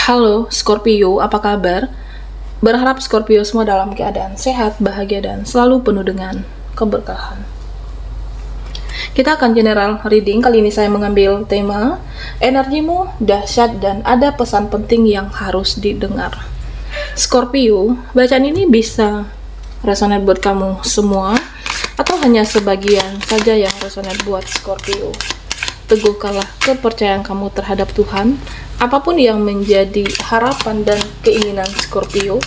Halo Scorpio, apa kabar? Berharap Scorpio semua dalam keadaan sehat, bahagia, dan selalu penuh dengan keberkahan. Kita akan general reading. Kali ini saya mengambil tema energimu dahsyat dan ada pesan penting yang harus didengar. Scorpio, bacaan ini bisa resonate buat kamu semua atau hanya sebagian saja yang resonate buat Scorpio. Teguhkanlah kepercayaan kamu terhadap Tuhan. Apapun yang menjadi harapan dan keinginan Scorpio,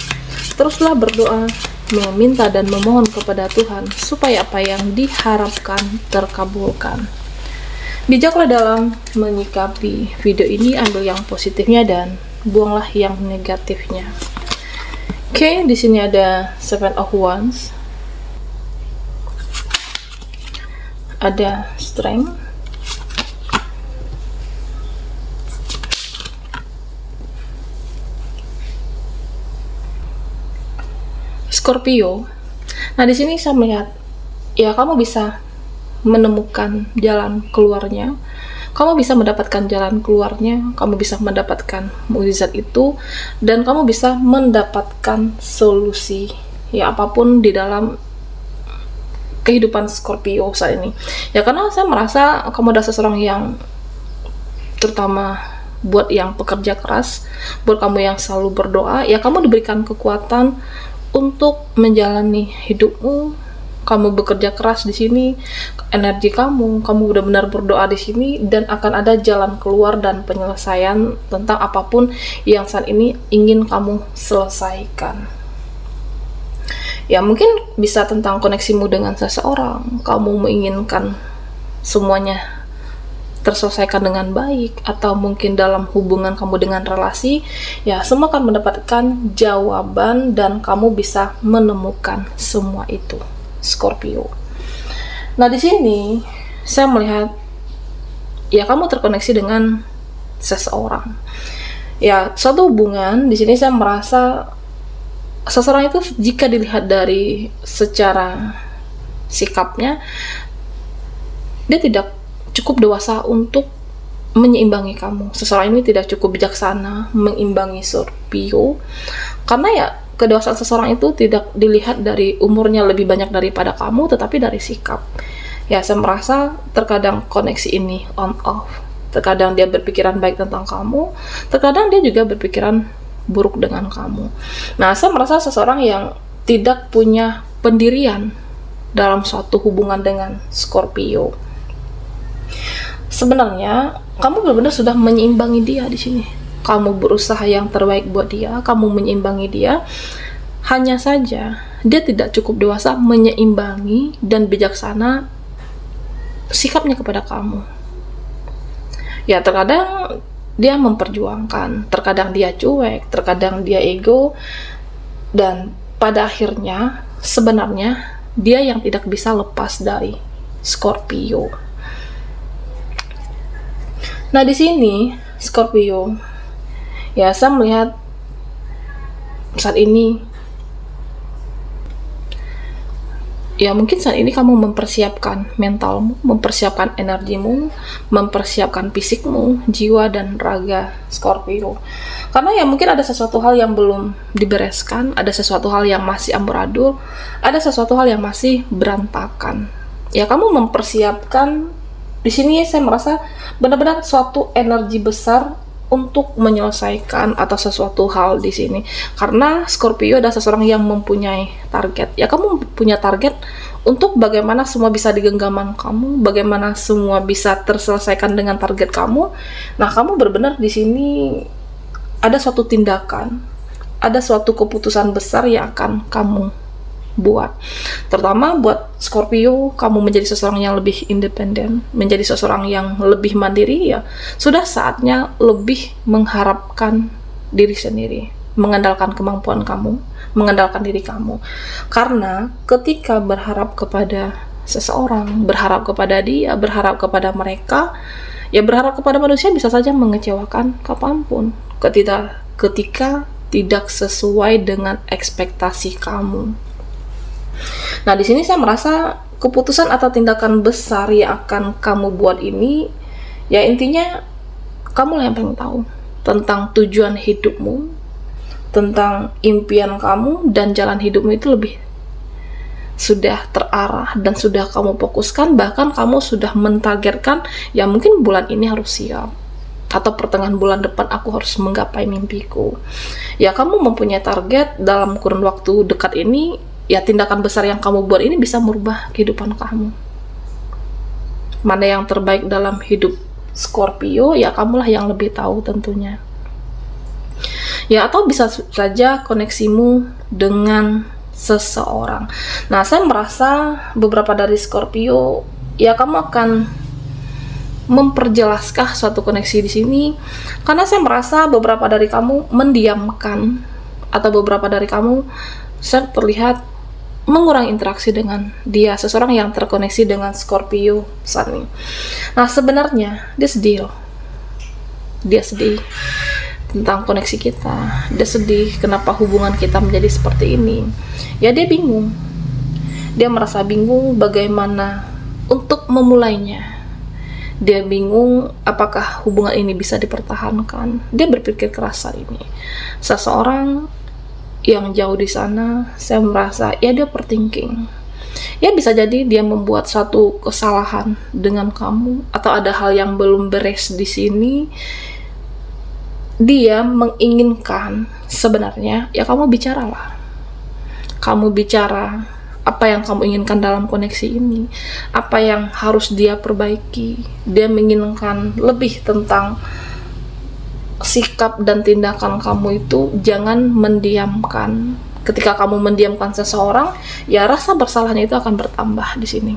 teruslah berdoa, meminta dan memohon kepada Tuhan supaya apa yang diharapkan terkabulkan. Bijaklah dalam menyikapi video ini, ambil yang positifnya dan buanglah yang negatifnya. Oke, di sini ada Seven of Wands, ada Strength, Scorpio. Nah, di sini saya melihat ya kamu bisa menemukan jalan keluarnya. Kamu bisa mendapatkan jalan keluarnya, kamu bisa mendapatkan mukjizat itu, dan kamu bisa mendapatkan solusi ya apapun di dalam kehidupan Scorpio saat ini. Ya karena saya merasa kamu adalah seseorang yang, terutama buat yang pekerja keras, buat kamu yang selalu berdoa, ya kamu diberikan kekuatan untuk menjalani hidupmu. Kamu bekerja keras di sini, energi kamu benar-benar berdoa di sini, dan akan ada jalan keluar dan penyelesaian tentang apapun yang saat ini ingin kamu selesaikan. Ya mungkin bisa tentang koneksimu dengan seseorang, kamu menginginkan semuanya terselesaikan dengan baik, atau mungkin dalam hubungan kamu dengan relasi, ya semua akan mendapatkan jawaban dan kamu bisa menemukan semua itu, Scorpio. Nah, di sini saya melihat ya kamu terkoneksi dengan seseorang. Ya, suatu hubungan, di sini saya merasa seseorang itu jika dilihat dari secara sikapnya, dia tidak cukup dewasa untuk menyeimbangi kamu. Seseorang ini tidak cukup bijaksana mengimbangi Scorpio, karena ya kedewasaan seseorang itu tidak dilihat dari umurnya lebih banyak daripada kamu, tetapi dari sikap. Ya, saya merasa terkadang koneksi ini on off. Terkadang dia berpikiran baik tentang kamu, terkadang dia juga berpikiran buruk dengan kamu. Nah, saya merasa seseorang yang tidak punya pendirian dalam suatu hubungan dengan Scorpio. Sebenarnya kamu benar-benar sudah menyeimbangi dia di sini. Kamu berusaha yang terbaik buat dia, kamu menyeimbangi dia. Hanya saja dia tidak cukup dewasa menyeimbangi dan bijaksana sikapnya kepada kamu. Ya, terkadang dia memperjuangkan, terkadang dia cuek, terkadang dia ego, dan pada akhirnya sebenarnya dia yang tidak bisa lepas dari Scorpio. Nah, di sini Scorpio, ya saya melihat saat ini, ya mungkin saat ini kamu mempersiapkan mentalmu, mempersiapkan energimu, mempersiapkan fisikmu, jiwa dan raga, Scorpio. Karena ya mungkin ada sesuatu hal yang belum dibereskan, ada sesuatu hal yang masih amburadul, ada sesuatu hal yang masih berantakan. Ya kamu mempersiapkan. Di sini saya merasa benar-benar suatu energi besar untuk menyelesaikan atas sesuatu hal di sini. Karena Scorpio adalah seseorang yang mempunyai target. Ya kamu punya target untuk bagaimana semua bisa digenggaman kamu, bagaimana semua bisa terselesaikan dengan target kamu. Nah, kamu benar-benar di sini ada suatu tindakan, ada suatu keputusan besar yang akan kamu buat. Terutama buat Scorpio, kamu menjadi seseorang yang lebih independen, menjadi seseorang yang lebih mandiri, ya sudah saatnya lebih mengharapkan diri sendiri, mengandalkan kemampuan kamu, mengandalkan diri kamu. Karena ketika berharap kepada seseorang, berharap kepada dia, berharap kepada mereka, ya berharap kepada manusia bisa saja mengecewakan kapanpun ketika tidak sesuai dengan ekspektasi kamu. Nah, di sini saya merasa keputusan atau tindakan besar yang akan kamu buat ini, ya intinya kamu yang paling tahu. tentang tujuan hidupmu, tentang impian kamu, dan jalan hidupmu itu lebih sudah terarah dan sudah kamu fokuskan. Bahkan kamu sudah mentargetkan, ya mungkin bulan ini harus siap, atau pertengahan bulan depan aku harus menggapai mimpiku. Ya kamu mempunyai target dalam kurun waktu dekat ini, ya tindakan besar yang kamu buat ini bisa merubah kehidupan kamu. Mana yang terbaik dalam hidup Scorpio, ya kamulah yang lebih tahu tentunya. Ya atau bisa saja koneksimu dengan seseorang. Nah, saya merasa beberapa dari Scorpio, ya kamu akan memperjelaskah suatu koneksi di sini, karena saya merasa beberapa dari kamu mendiamkan, atau beberapa dari kamu saya terlihat mengurangi interaksi dengan dia, seseorang yang terkoneksi dengan Scorpio saat ini. Nah, sebenarnya dia sedih loh. Dia sedih tentang koneksi kita. Dia sedih kenapa hubungan kita menjadi seperti ini. Ya dia bingung. Dia merasa bingung bagaimana untuk memulainya. Dia bingung apakah hubungan ini bisa dipertahankan. Dia berpikir keras saat ini. Seseorang yang jauh di sana, saya merasa ya dia overthinking. Ya bisa jadi dia membuat satu kesalahan dengan kamu, atau ada hal yang belum beres di sini. Dia menginginkan sebenarnya, ya kamu bicaralah. Kamu bicara apa yang kamu inginkan dalam koneksi ini, apa yang harus dia perbaiki. Dia menginginkan lebih tentang sikap dan tindakan kamu itu. Jangan mendiamkan. Ketika kamu mendiamkan seseorang, ya rasa bersalahnya itu akan bertambah di sini.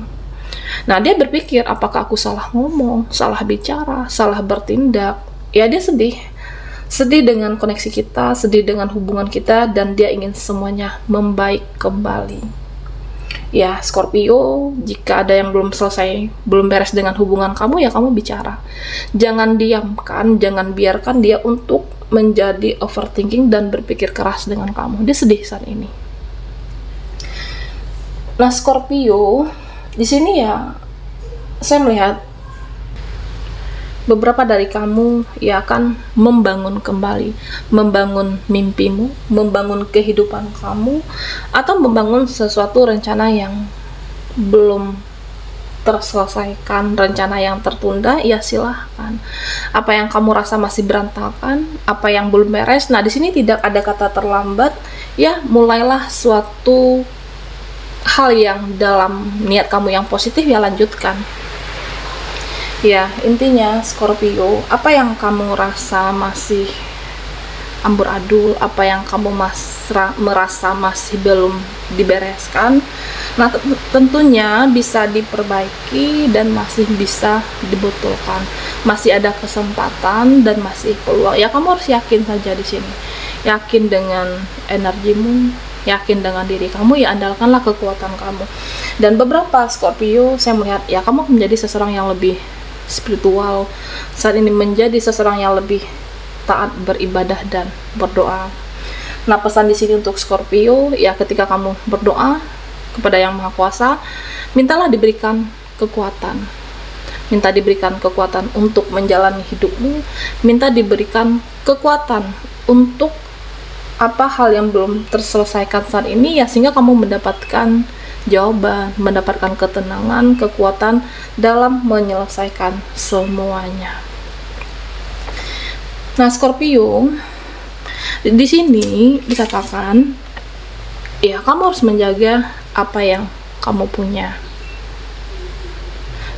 Nah, dia berpikir apakah aku salah ngomong, salah bicara, salah bertindak. Ya dia sedih. Sedih dengan koneksi kita, sedih dengan hubungan kita, dan dia ingin semuanya membaik kembali. Ya, Scorpio, jika ada yang belum selesai, belum beres dengan hubungan kamu, ya kamu bicara. Jangan diamkan, jangan biarkan dia untuk menjadi overthinking dan berpikir keras dengan kamu. Dia sedih saat ini. Nah, Scorpio, di sini ya, saya melihat beberapa dari kamu ya akan membangun kembali, membangun mimpimu, membangun kehidupan kamu, atau membangun sesuatu rencana yang belum terselesaikan, rencana yang tertunda. Ya silahkan. Apa yang kamu rasa masih berantakan, apa yang belum beres, nah di sini tidak ada kata terlambat. Ya mulailah suatu hal yang dalam niat kamu yang positif, ya lanjutkan. Ya, intinya Scorpio, apa yang kamu rasa masih amburadul, apa yang kamu merasa masih belum dibereskan, nah tentunya bisa diperbaiki dan masih bisa dibetulkan. Masih ada kesempatan dan masih peluang. Ya kamu harus yakin saja di sini. Yakin dengan energimu, yakin dengan diri kamu, ya andalkanlah kekuatan kamu. Dan beberapa Scorpio, saya melihat ya kamu menjadi seseorang yang lebih spiritual saat ini, menjadi seseorang yang lebih taat beribadah dan berdoa. Nah, pesan di sini untuk Scorpio, ya ketika kamu berdoa kepada Yang Maha Kuasa, mintalah diberikan kekuatan. Minta diberikan kekuatan untuk menjalani hidupmu, minta diberikan kekuatan untuk apa hal yang belum terselesaikan saat ini, ya sehingga kamu mendapatkan jawaban, mendapatkan ketenangan, kekuatan dalam menyelesaikan semuanya. Nah, Scorpio, di sini dikatakan, ya kamu harus menjaga apa yang kamu punya.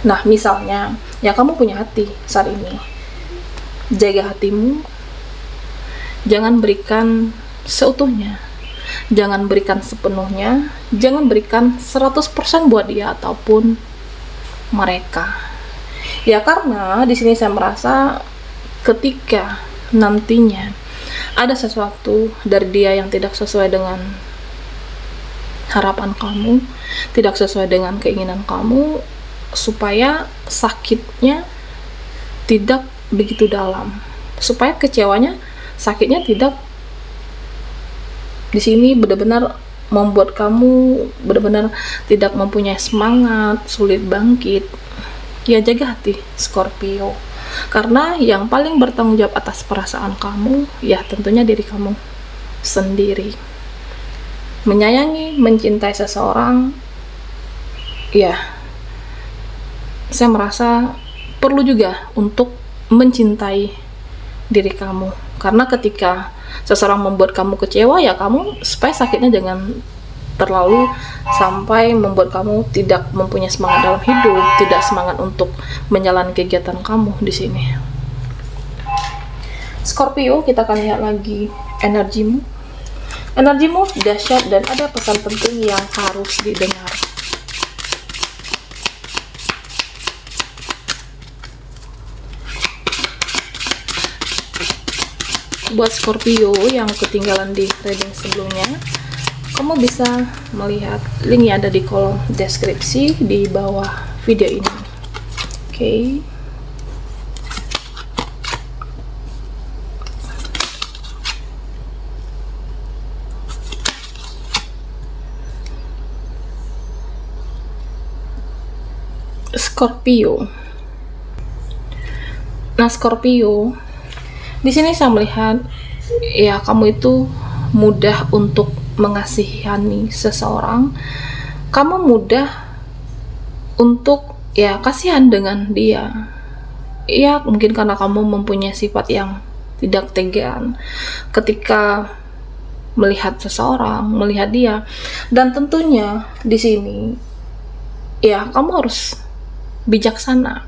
Nah, misalnya, ya kamu punya hati saat ini. Jaga hatimu, jangan berikan seutuhnya. Jangan berikan sepenuhnya, jangan berikan 100% buat dia ataupun mereka. Ya karena di sini saya merasa ketika nantinya ada sesuatu dari dia yang tidak sesuai dengan harapan kamu, tidak sesuai dengan keinginan kamu, supaya sakitnya tidak begitu dalam, supaya kecewanya, sakitnya tidak di sini benar-benar membuat kamu benar-benar tidak mempunyai semangat, sulit bangkit. Ya jaga hati Scorpio. Karena yang paling bertanggung jawab atas perasaan kamu, ya tentunya diri kamu sendiri. Menyayangi, mencintai seseorang, ya saya merasa perlu juga untuk mencintai diri kamu. Karena ketika seseorang membuat kamu kecewa, ya kamu supaya sakitnya jangan terlalu sampai membuat kamu tidak mempunyai semangat dalam hidup, tidak semangat untuk menjalani kegiatan kamu di sini. Scorpio, kita akan lihat lagi energimu. Energimu dahsyat dan ada pesan penting yang harus didengar. Buat Scorpio yang ketinggalan di reading sebelumnya, kamu bisa melihat linknya ada di kolom deskripsi di bawah video ini. Oke. Scorpio. Nah, Scorpio, di sini saya melihat ya kamu itu mudah untuk mengasihani seseorang, kamu mudah untuk ya kasihan dengan dia. Ya mungkin karena kamu mempunyai sifat yang tidak tegaan ketika melihat seseorang, melihat dia. Dan tentunya di sini ya kamu harus bijaksana.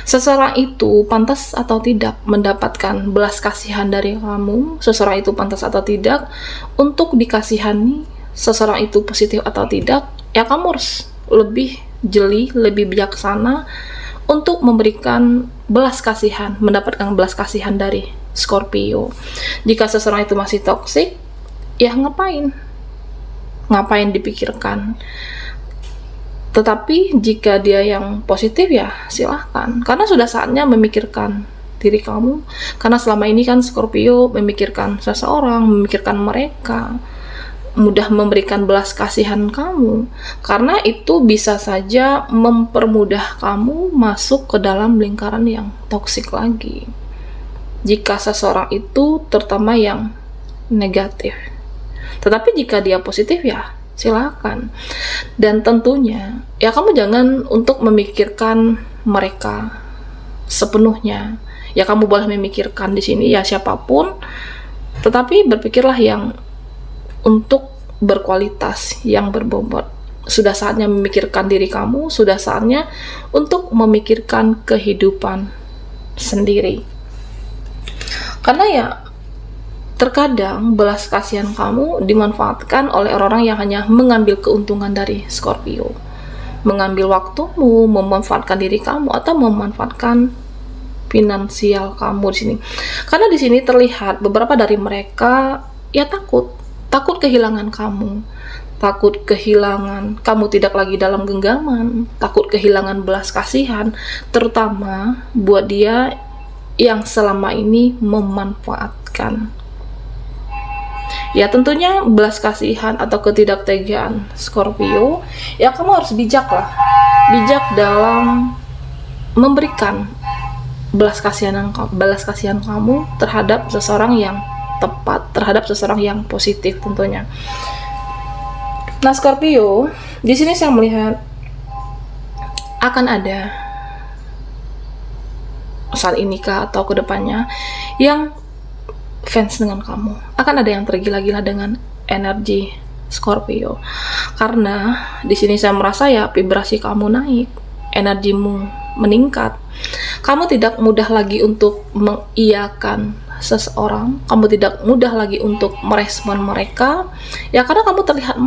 Seseorang itu pantas atau tidak mendapatkan belas kasihan dari kamu, seseorang itu pantas atau tidak untuk dikasihani, seseorang itu positif atau tidak, ya kamu harus lebih jeli, lebih bijaksana untuk memberikan belas kasihan, mendapatkan belas kasihan dari Scorpio. Jika seseorang itu masih toksik, ya ngapain dipikirkan. Tetapi jika dia yang positif, ya silahkan, karena sudah saatnya memikirkan diri kamu. Karena selama ini kan Scorpio memikirkan seseorang, memikirkan mereka, mudah memberikan belas kasihan kamu, karena itu bisa saja mempermudah kamu masuk ke dalam lingkaran yang toksik lagi. Jika seseorang itu terutama yang negatif. Tetapi jika dia positif, ya silakan. Dan tentunya ya kamu jangan untuk memikirkan mereka sepenuhnya. Ya kamu boleh memikirkan di sini ya siapapun, tetapi berpikirlah yang untuk berkualitas, yang berbobot. Sudah saatnya memikirkan diri kamu, sudah saatnya untuk memikirkan kehidupan sendiri. Karena ya terkadang belas kasihan kamu dimanfaatkan oleh orang-orang yang hanya mengambil keuntungan dari Scorpio, mengambil waktumu, memanfaatkan diri kamu, atau memanfaatkan finansial kamu di sini. Karena di sini terlihat beberapa dari mereka ya takut kehilangan kamu, takut kehilangan kamu tidak lagi dalam genggaman, takut kehilangan belas kasihan, terutama buat dia yang selama ini memanfaatkan. Ya tentunya belas kasihan atau ketidaktegaan Scorpio, ya kamu harus bijak dalam memberikan belas kasihan kamu terhadap seseorang yang tepat, terhadap seseorang yang positif tentunya. Nah Scorpio, di sini saya melihat akan ada saat ini kah atau kedepannya yang fans dengan kamu, akan ada yang tergila-gila dengan energi Scorpio. Karena di sini saya merasa ya vibrasi kamu naik, energimu meningkat. Kamu tidak mudah lagi untuk mengiyakan seseorang, kamu tidak mudah lagi untuk merespon mereka, ya karena kamu terlihat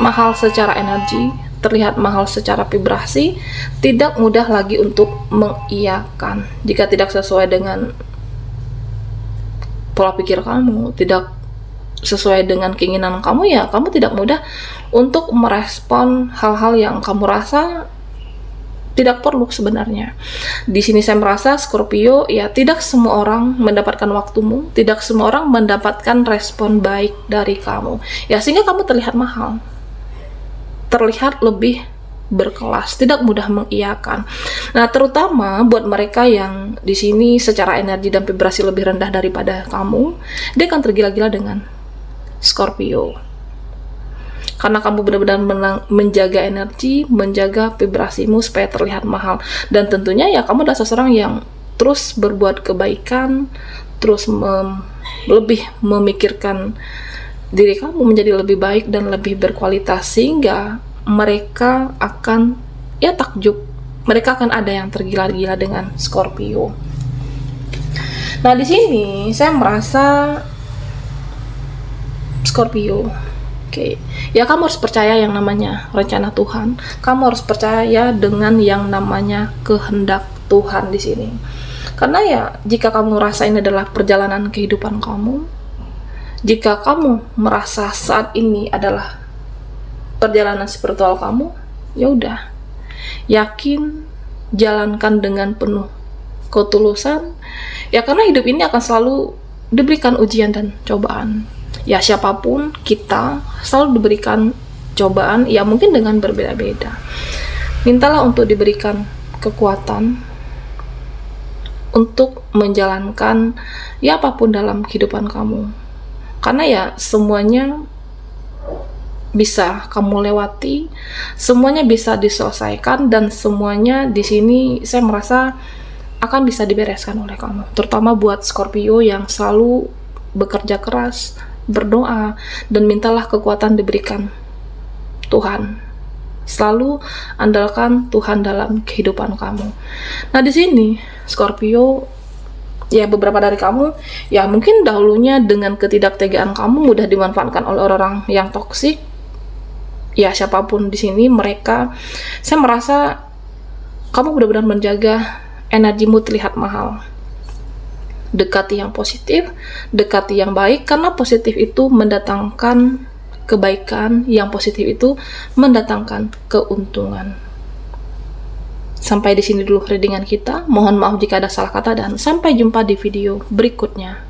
mahal secara energi, terlihat mahal secara vibrasi, tidak mudah lagi untuk mengiyakan. Jika tidak sesuai dengan pola pikir kamu, tidak sesuai dengan keinginan kamu, ya kamu tidak mudah untuk merespon hal-hal yang kamu rasa tidak perlu sebenarnya. Di sini saya merasa Scorpio, ya tidak semua orang mendapatkan waktumu, tidak semua orang mendapatkan respon baik dari kamu. Ya sehingga kamu terlihat mahal, terlihat lebih berkelas, tidak mudah mengiyakan. Nah, terutama buat mereka yang di sini secara energi dan vibrasi lebih rendah daripada kamu, dia akan tergila-gila dengan Scorpio. Karena kamu benar-benar menjaga energi, menjaga vibrasimu supaya terlihat mahal. Dan tentunya ya kamu adalah seseorang yang terus berbuat kebaikan, terus lebih memikirkan diri kamu menjadi lebih baik dan lebih berkualitas, sehingga mereka akan ya takjub, mereka akan ada yang tergila-gila dengan Scorpio. Nah, di sini saya merasa Scorpio, ya kamu harus percaya yang namanya rencana Tuhan. Kamu harus percaya dengan yang namanya kehendak Tuhan di sini. Karena ya jika kamu merasa ini adalah perjalanan kehidupan kamu, jika kamu merasa saat ini adalah perjalanan spiritual kamu, ya udah, yakin, jalankan dengan penuh ketulusan. Ya karena hidup ini akan selalu diberikan ujian dan cobaan. Ya siapapun kita selalu diberikan cobaan, ya mungkin dengan berbeda-beda. Mintalah untuk diberikan kekuatan untuk menjalankan ya apapun dalam kehidupan kamu. Karena ya semuanya bisa kamu lewati, semuanya bisa diselesaikan, dan semuanya di sini saya merasa akan bisa dibereskan oleh kamu. Terutama buat Scorpio yang selalu bekerja keras, berdoa, dan mintalah kekuatan diberikan Tuhan. Selalu andalkan Tuhan dalam kehidupan kamu. Nah, di sini Scorpio, ya beberapa dari kamu ya mungkin dahulunya dengan ketidaktegaan kamu mudah dimanfaatkan oleh orang-orang yang toksik. Ya siapapun di sini mereka, saya merasa kamu benar-benar menjaga energimu terlihat mahal. Dekati yang positif, dekati yang baik, karena positif itu mendatangkan kebaikan, yang positif itu mendatangkan keuntungan. Sampai di sini dulu readingan kita. Mohon maaf jika ada salah kata, dan sampai jumpa di video berikutnya.